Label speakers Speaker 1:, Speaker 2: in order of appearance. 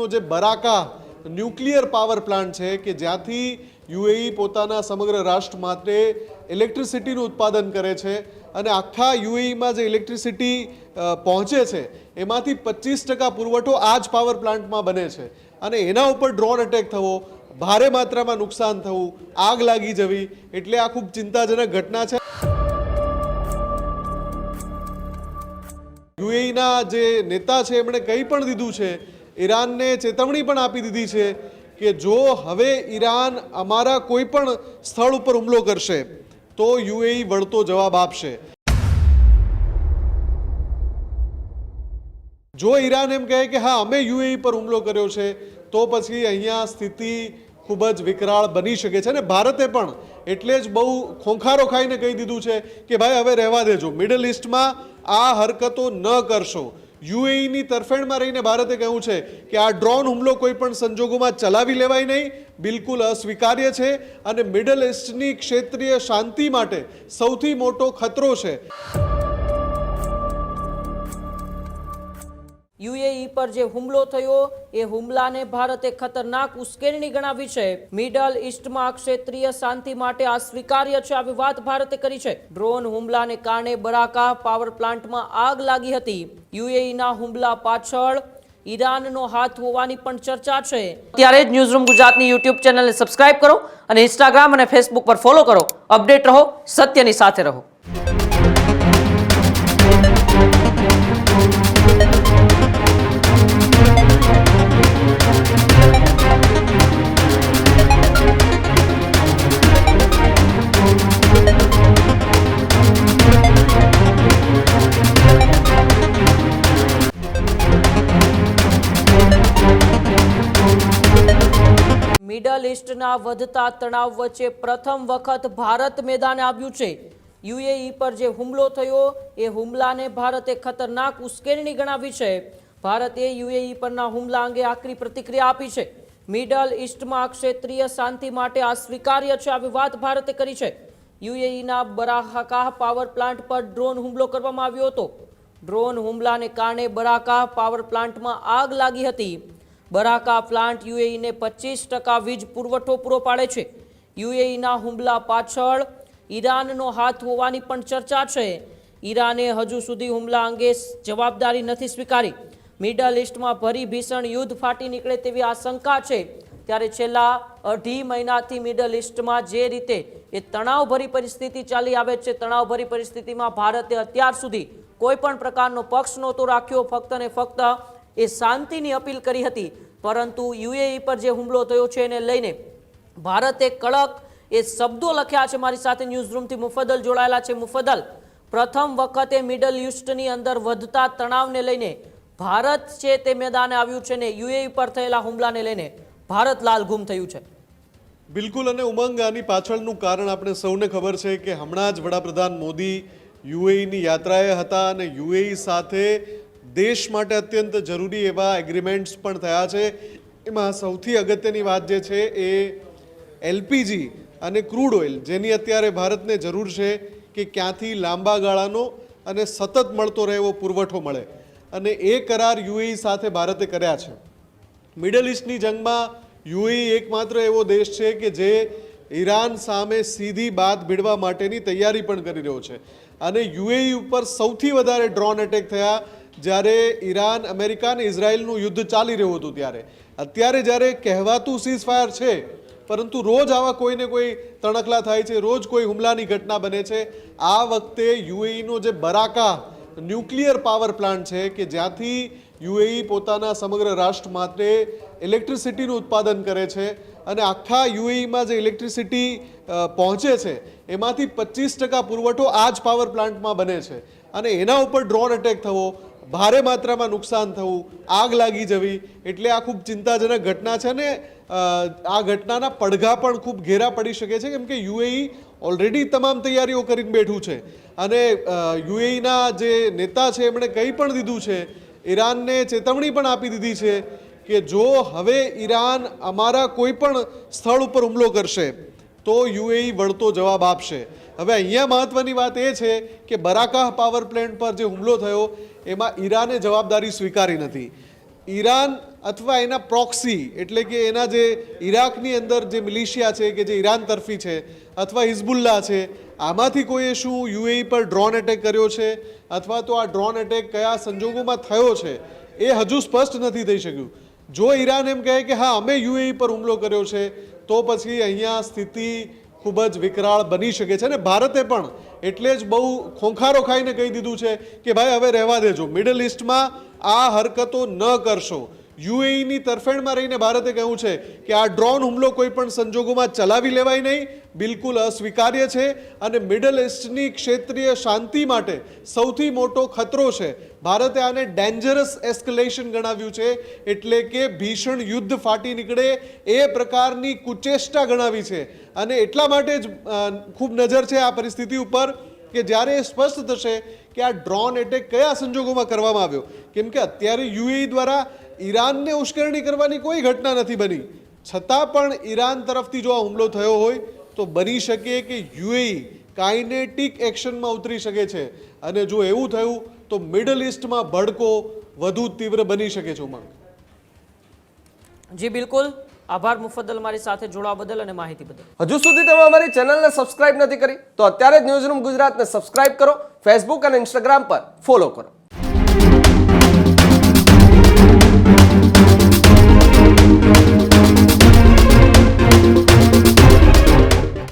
Speaker 1: યુએઈનો જે બરાકા nuclear power plant છે કે જ્યાંથી યુએઈ પોતાના સમગ્ર રાષ્ટ્ર માટે ઇલેક્ટ્રિસિટીનું ઉત્પાદન કરે છે અને આખા યુએઈમાં જે ઇલેક્ટ્રિસિટી પહોંચે છે એમાંથી 25% પુરવઠો આ જ પાવર પ્લાન્ટમાં બને છે અને એના ઉપર ડ્રોન અટેક થવો, ભારે માત્રામાં નુકસાન થવું, આગ લાગી જવી એટલે આ ખૂબ ચિંતાજનક ઘટના છે। યુએઈના જે નેતા છે એમણે કહી પણ દીધું છે, ઈરાનને ચેતવણી પણ આપી દીધી છે કે જો હવે ઈરાન અમારા કોઈ પણ સ્થળ ઉપર હુમલો કરશે તો યુએઈ વળતો જવાબ આપશે। જો ઈરાન એમ કહે કે હા અમે યુએઈ પર હુમલો કર્યો છે તો પછી અહીંયા સ્થિતિ ખૂબ જ વિકરાળ બની શકે છે અને ભારતે પણ એટલે જ બહુ ખોંખારો ખાઈને કહી દીધું છે કે ભાઈ હવે રહેવા દેજો, મિડલ ઈસ્ટમાં આ હરકતો ન કરશો। યુએઈની તરફેણમાં રહીને ભારતે કહ્યું છે કે આ ડ્રોન હુમલો કોઈ પણ સંજોગોમાં ચલાવી લેવાય નહીં, બિલકુલ અસ્વીકાર્ય છે અને મિડલ ઈસ્ટની ક્ષેત્રીય શાંતિ માટે સૌથી મોટો ખતરો છે।
Speaker 2: યુએઈ પર જે હુમલો થયો એ હુમલાને ભારતે ખતરનાક ઉશ્કેરણી ગણાવી છે। મિડલ ઈસ્ટમાં ક્ષેત્રીય શાંતિ માટે આ સ્વીકાર્ય છે આવી વાત ભારતે કરી છે। ડ્રોન હુમલાને કારણે બરાકા પાવર પ્લાન્ટમાં આગ લાગી હતી। યુએઈના હુમલા પાછળ ઈરાનનો હાથ હોવાની પણ ચર્ચા છે। ત્યારે જ ન્યૂઝરૂમ ગુજરાતની યુટ્યુબ ચેનલને સબસ્ક્રાઇબ કરો અને ઇન્સ્ટાગ્રામ અને ફેસબુક પર ફોલો કરો। અપડેટ રહો, સત્યની સાથે રહો। મિડલ ઈસ્ટના વધતા તણાવ વચ્ચે પ્રથમ વખત ભારત મેદાને આવ્યું છે। યુએઈ પર જે હુમલો થયો એ હુમલાને ભારતે ખતરનાક ઉશ્કેરણી ગણાવી છે। ભારતે યુએઈ પરના હુમલા અંગે આકરી પ્રતિક્રિયા આપી છે। મિડલ ઈસ્ટમાં ક્ષેત્રીય શાંતિ માટે આ સ્વીકાર્ય છે આવી વાત ભારતે કરી છે। યુએઈના બરાકા પાવર પ્લાન્ટ પર ડ્રોન હુમલો કરવામાં આવ્યો હતો। ડ્રોન હુમલાને કારણે બરાકા પાવર પ્લાન્ટમાં આગ લાગી હતી। બરાકા પ્લાન્ટ યુએઈને 25% વીજ પુરવઠો પૂરો પાડે છે। યુએઈના હુમલા પાછળ ઈરાનનો હાથ હોવાની પણ ચર્ચા છે। ઈરાને હજુ સુધી હુમલા અંગે જવાબદારી નથી સ્વીકારી। મિડલ ઈસ્ટમાં ભરી ભીષણ યુદ્ધ ફાટી નીકળે તેવી આશંકા છે। ત્યારે છેલ્લા 2.5 મહિનાથી મિડલ ઈસ્ટમાં જે રીતે એ તણાવભરી પરિસ્થિતિ ચાલી આવે છે, તણાવભરી પરિસ્થિતિમાં ભારતે અત્યાર સુધી કોઈ પણ પ્રકારનો પક્ષ નહોતો રાખ્યો, ફક્ત ને ફક્ત એ શાંતિની અપીલ કરી હતી। પરંતુ યુએઈ પર જે હુમલો થયો છે એને લઈને ભારતે કડક એ શબ્દો લખ્યા છે। મારી સાથે ન્યૂઝરૂમથી મુફદ્દલ જોડાયેલા છે। મુફદ્દલ, પ્રથમ વખતે મિડલ ઈસ્ટની અંદર વધતા તણાવને લઈને ભારત છે તે મેદાને આવ્યું છે ને યુએઈ પર થયેલા હુમલાને લઈને ભારત લાલઘૂમ થયું છે।
Speaker 1: બિલકુલ, અને ઉમંગ આની પાછળનું કારણ આપણે સૌને ખબર છે કે હમણાં જ વડાપ્રધાન મોદી યુએઈની યાત્રાએ હતા અને યુએઈ સાથે દેશ માટે અત્યંત જરૂરી એવા એગ્રીમેન્ટ્સ પણ થયા છે। એમાં સૌથી અગત્યની વાત જે છે એ એલપીજી અને ક્રૂડ ઓઇલ જેની અત્યારે ભારતને જરૂર છે કે ક્યાંથી લાંબા ગાળાનો અને સતત મળતો રહે એવો પુરવઠો મળે અને એ કરાર યુએઈ સાથે ભારતે કર્યા છે। મિડલ ઈસ્ટની જંગમાં યુએઈ એકમાત્ર એવો દેશ છે કે જે ઈરાન સામે સીધી બાદ ભીડવા માટેની તૈયારી પણ કરી રહ્યો છે અને યુએઈ ઉપર સૌથી વધારે ડ્રોન અટેક થયા જ્યારે ઈરાન, અમેરિકા અને ઇઝરાયલનું યુદ્ધ ચાલી રહ્યું હતું ત્યારે। અત્યારે જ્યારે કહેવાતું સીઝ ફાયર છે પરંતુ રોજ આવા કોઈને કોઈ તણખલા થાય છે, રોજ કોઈ હુમલાની ઘટના બને છે। આ વખતે યુએઈનો જે બરાકા ન્યુક્લિયર પાવર પ્લાન્ટ છે કે જ્યાંથી યુએઈ પોતાના સમગ્ર રાષ્ટ્ર માટે ઇલેક્ટ્રિસિટીનું ઉત્પાદન કરે છે અને આખા યુએઈમાં જે ઇલેક્ટ્રિસિટી પહોંચે છે એમાંથી 25% પુરવઠો આ જ પાવર પ્લાન્ટમાં બને છે અને એના ઉપર ડ્રોન અટેક થવો, ભારે માત્રામાં નુકસાન થવું, આગ લાગી જવી એટલે આ ખૂબ ચિંતાજનક ઘટના છે અને આ ઘટનાના પડઘા પણ ખૂબ ઘેરા પડી શકે છે કેમ કે યુએઈ ઓલરેડી તમામ તૈયારીઓ કરીને બેઠું છે અને યુએઈના જે નેતા છે એમણે કહી પણ દીધું છે, ઈરાનને ચેતવણી પણ આપી દીધી છે કે જો હવે ઈરાન અમારા કોઈ પણ સ્થળ ઉપર હુમલો કરશે તો યુએઈ વળતો જવાબ આપશે। હવે અહીંયા મહત્વની વાત એ છે કે બરાકા પાવર પ્લાન્ટ પર જે હુમલો થયો એમાં ઈરાને જવાબદારી સ્વીકારી નથી। ઈરાન અથવા એના પ્રોક્સી એટલે કે એના જે ઈરાકની અંદર જે મિલિશિયા છે કે જે ઈરાન તરફી છે અથવા હિઝબુલ્લા છે, આમાંથી કોઈએ શું યુએઈ પર ડ્રોન એટેક કર્યો છે અથવા તો આ ડ્રોન એટેક કયા સંજોગોમાં થયો છે એ હજુ સ્પષ્ટ નથી થઈ શક્યું. જો ઈરાન એમ કહે કે હા અમે યુએઈ પર હુમલો કર્યો છે તો પછી અહીંયા સ્થિતિ ખૂબ જ વિકરાળ બની શકે છે. અને ભારતે પણ એટલે જ બહુ ખોંખારો ખાઈને કહી દીધું છે કે ભાઈ હવે રહેવા દેજો, મિડલ ઇસ્ટમાં આ હરકતો ન કરશો. યુએઈની તરફેણમાં રહીને ભારતે કહ્યું છે કે આ ડ્રોન હુમલો કોઈ પણ સંજોગોમાં ચલાવી લેવાય નહીં, બિલકુલ અસ્વીકાર્ય છે અને મિડલ ઇસ્ટની ક્ષેત્રીય શાંતિ માટે સૌથી મોટો ખતરો છે. ભારતે આને ડેન્જરસ એસ્કેલેશન ગણાવ્યું છે, એટલે કે ભીષણ યુદ્ધ ફાટી નીકળે એ પ્રકારની કુચેષ્ટા ગણાવી છે. અને એટલા માટે જ ખૂબ નજર છે આ પરિસ્થિતિ ઉપર કે જ્યારે એ સ્પષ્ટ થશે કે આ ડ્રોન એટેક કયા સંજોગોમાં કરવામાં આવ્યો. કેમ કે અત્યારે યુએઈ દ્વારા ઈરાનને ઉશ્કેરણી કરવાની કોઈ ઘટના નથી બની, છતાં પણ ઈરાન તરફથી જો આ હુમલો થયો હોય તો બની શકે કે યુએઈ કાઇનેટિક એક્શનમાં ઉતરી શકે છે. અને જો એવું થયું તો મિડલ ઇસ્ટમાં ભડકો વધુ તીવ્ર બની શકે છે. ઉમંગ,
Speaker 2: જી બિલકુલ, આભાર મુફદ્દલ મારી સાથે જોડાવા બદલ અને માહિતી બદલ.
Speaker 3: હજુ સુધી તમે અમારી ચેનલને સબસ્ક્રાઇબ નથી કરી તો અત્યારે જ ન્યૂઝરૂમ ગુજરાતને સબસ્ક્રાઇબ કરો, ફેસબુક અને ઇન્સ્ટાગ્રામ પર ફોલો કરો.